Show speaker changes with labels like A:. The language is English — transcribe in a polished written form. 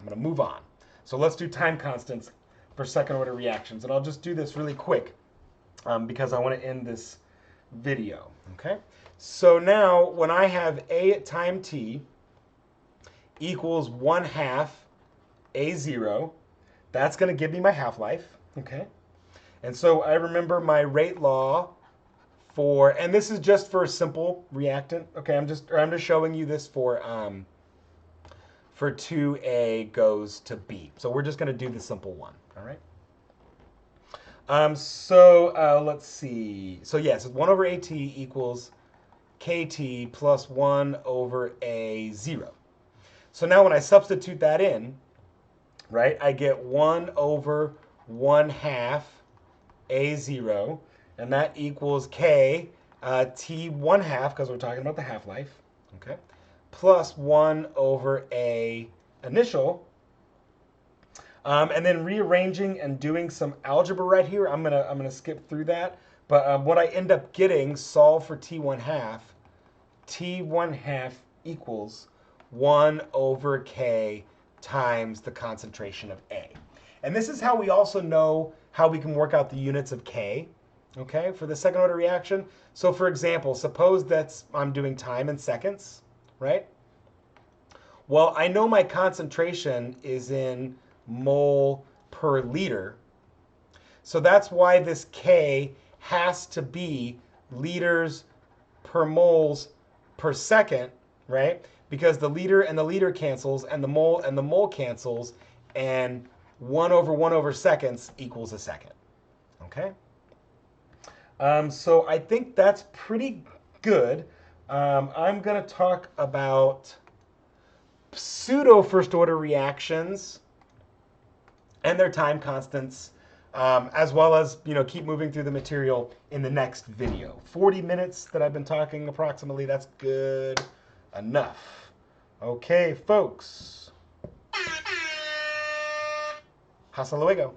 A: I'm going to move on. So let's do time constants for second order reactions. And I'll just do this really quick because I want to end this video. Okay. So now when I have A at time t equals 1/2 A0, that's going to give me my half-life. Okay. And so I remember my rate law for, and this is just for a simple reactant. Okay, I'm just showing you this for 2A goes to B. So we're just going to do the simple one. All right. Let's see. So yes, 1 over AT equals KT plus 1 over A0. So now when I substitute that in, right, I get 1 over 1/2 A0, and that equals K T 1/2, because we're talking about the half-life, okay, plus 1 over A initial. And then rearranging and doing some algebra right here, I'm gonna skip through that. But what I end up getting, solve for T 1/2, T 1/2 equals 1 over K times the concentration of A. And this is how we also know how we can work out the units of K, okay, for the second order reaction. So for example, suppose I'm doing time in seconds, right? Well, I know my concentration is in mole per liter. So that's why this K has to be liters per moles per second, right? Because the liter cancels, and the mole cancels, and 1 over seconds equals a second. Okay? So I think that's pretty good. I'm going to talk about pseudo first order reactions and their time constants, as well as, keep moving through the material in the next video. 40 minutes that I've been talking approximately, that's good enough. Okay, folks. Hasta luego.